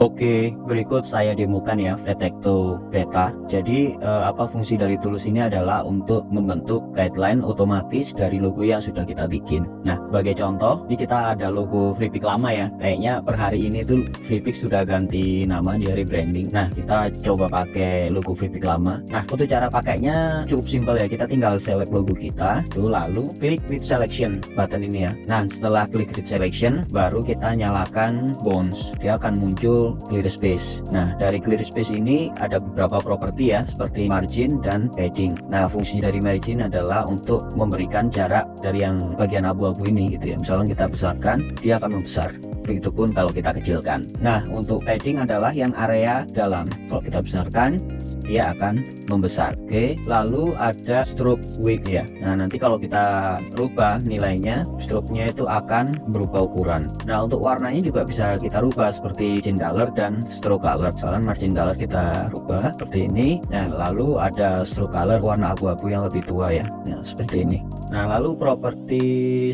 Oke, berikut saya demokan ya Flatexto Beta. Jadi apa fungsi dari tools ini adalah untuk membentuk guideline otomatis dari logo yang sudah kita bikin. Nah, sebagai contoh, ini kita ada logo Freepik lama ya. Kayaknya per hari ini tuh Freepik sudah ganti nama, dia rebranding. Nah, kita coba pakai logo Freepik lama. Nah, untuk cara pakainya cukup simpel ya. Kita tinggal select logo kita, lalu klik with selection button ini ya. Nah, setelah klik with selection, baru kita nyalakan bounce. Dia akan muncul clear space. Nah, dari clear space ini ada beberapa properti ya, seperti margin dan padding. Nah, fungsi dari margin adalah untuk memberikan jarak dari yang bagian abu-abu ini gitu ya. Misalnya kita besarkan, dia akan membesar. Begitupun kalau kita kecilkan. Nah, untuk padding adalah yang area dalam. Kalau kita besarkan, dia akan membesar. Oke, lalu ada stroke width ya. Nah, nanti kalau kita rubah nilainya, stroke-nya itu akan berubah ukuran. Nah, untuk warnanya juga bisa kita rubah seperti margin color dan stroke color. Misalkan margin color kita rubah seperti ini. Nah, lalu ada stroke color warna abu-abu yang lebih tua ya. Nah, seperti ini. Nah, lalu properti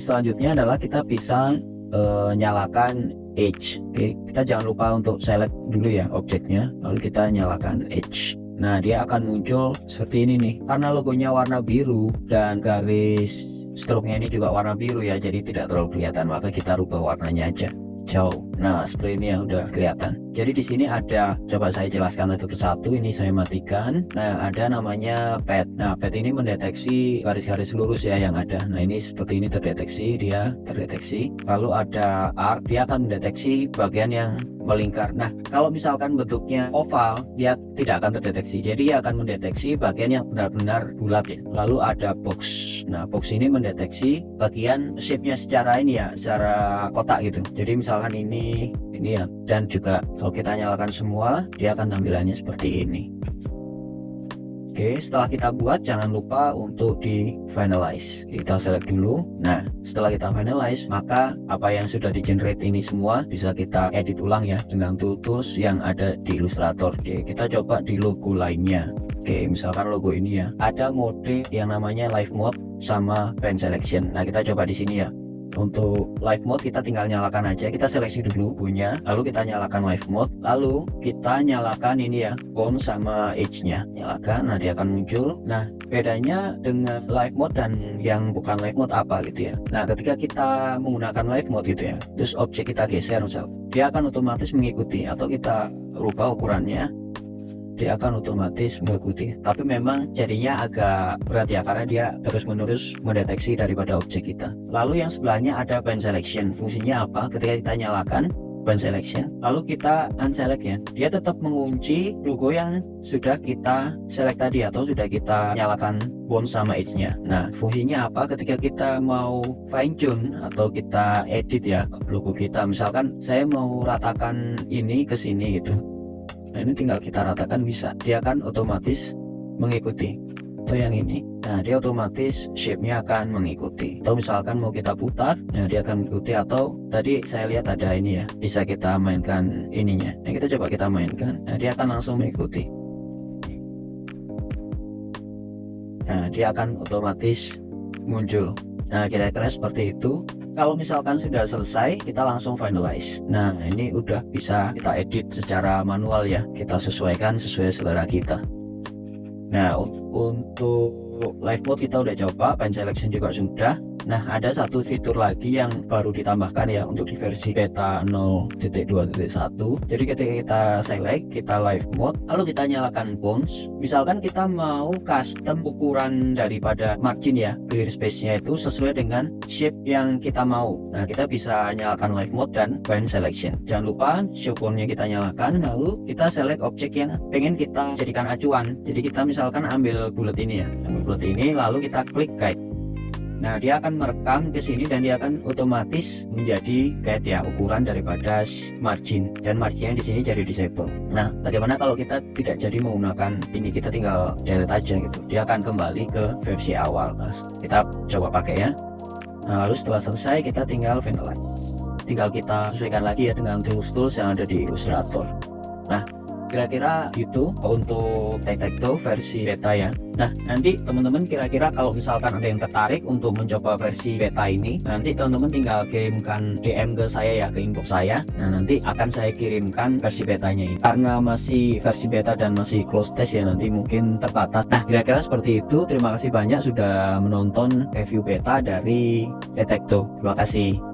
selanjutnya adalah kita bisa nyalakan edge. Oke, kita jangan lupa untuk select dulu ya objeknya, lalu kita nyalakan edge. Nah, dia akan muncul seperti ini nih. Karena logonya warna biru dan garis stroke-nya ini juga warna biru ya, jadi tidak terlalu kelihatan, maka kita rubah warnanya aja jauh. Nah, seperti ini ya, udah kelihatan. Jadi di sini ada, coba saya jelaskan satu persatu. Ini saya matikan. Nah, ada namanya pad. Nah, pad ini mendeteksi garis-garis lurus ya yang ada. Nah, ini seperti ini terdeteksi, dia terdeteksi. Lalu ada arc, dia akan mendeteksi bagian yang melingkar. Nah, kalau misalkan bentuknya oval, dia tidak akan terdeteksi. Jadi dia akan mendeteksi bagian yang benar-benar bulat ya. Lalu ada box. Nah, box ini mendeteksi bagian shape-nya secara ini ya, secara kotak gitu. Jadi misalkan ini ya, dan juga kalau kita nyalakan semua, dia akan tampilannya seperti ini. Oke, setelah kita buat, jangan lupa untuk di finalize. Kita select dulu. Nah, setelah kita finalize, maka apa yang sudah di generate ini semua bisa kita edit ulang ya dengan tools yang ada di Illustrator. Oke, kita coba di logo lainnya. Oke, misalkan logo ini ya, ada mode yang namanya live mode sama pen selection. Nah, kita coba di sini ya. Untuk live mode kita tinggal nyalakan aja, kita seleksi dulu punya, lalu kita nyalakan live mode, lalu kita nyalakan ini ya, bounce sama edge nya nyalakan. Nah, dia akan muncul. Nah, bedanya dengan live mode dan yang bukan live mode apa gitu ya. Nah, ketika kita menggunakan live mode gitu ya, terus objek kita geser misal, dia akan otomatis mengikuti, atau kita rubah ukurannya, dia akan otomatis mengikuti. Tapi memang jadinya agak berat ya, karena dia terus-menerus mendeteksi daripada objek kita. Lalu yang sebelahnya ada pen selection. Fungsinya apa? Ketika kita nyalakan pen selection, lalu kita unselect ya, dia tetap mengunci logo yang sudah kita select tadi, atau sudah kita nyalakan bounce sama edge nya. Nah, fungsinya apa? Ketika kita mau fine tune atau kita edit ya logo kita, misalkan saya mau ratakan ini ke sini gitu. Nah, ini tinggal kita ratakan bisa, dia akan otomatis mengikuti. Atau yang ini, nah dia otomatis shape-nya akan mengikuti. Atau misalkan mau kita putar, nah dia akan mengikuti. Atau tadi saya lihat ada ini ya, bisa kita mainkan ininya. Nah, kita coba kita mainkan, nah dia akan langsung mengikuti. Nah, dia akan otomatis muncul. Nah, kira-kira seperti itu. Kalau misalkan sudah selesai, kita langsung finalize. Nah, ini udah bisa kita edit secara manual ya. Kita sesuaikan sesuai selera kita. Nah, untuk live mode kita udah coba, pen selection juga sudah. Nah, ada satu fitur lagi yang baru ditambahkan ya untuk di versi beta 0.2.1. Jadi ketika kita select, kita live mode, lalu kita nyalakan bounce. Misalkan kita mau custom ukuran daripada margin ya, clear space-nya itu sesuai dengan shape yang kita mau. Nah, kita bisa nyalakan live mode dan pen selection. Jangan lupa shape-nya kita nyalakan, lalu kita select objek yang pengen kita jadikan acuan. Jadi kita misalkan ambil bullet ini ya, ambil bullet ini, lalu kita klik guide. Nah, dia akan merekam ke sini dan dia akan otomatis menjadi guide ya, ukuran daripada margin, dan marginnya di sini jadi disable. Nah, bagaimana kalau kita tidak jadi menggunakan ini, kita tinggal delete aja gitu, dia akan kembali ke versi awal. Nah, kita coba pakai ya. Nah, lalu setelah selesai kita tinggal finalize. Tinggal kita sesuaikan lagi ya dengan tools yang ada di Illustrator. Nah, kira-kira gitu untuk Tic-Tac-Toe versi beta ya. Nah, nanti teman-teman kira-kira kalau misalkan ada yang tertarik untuk mencoba versi beta ini, nanti teman-teman tinggal kirimkan DM ke saya ya, ke inbox saya. Nah, nanti akan saya kirimkan versi betanya ini. Karena masih versi beta dan masih close test ya, nanti mungkin terbatas. Nah, kira-kira seperti itu. Terima kasih banyak sudah menonton review beta dari Tic-Tac-Toe. Terima kasih.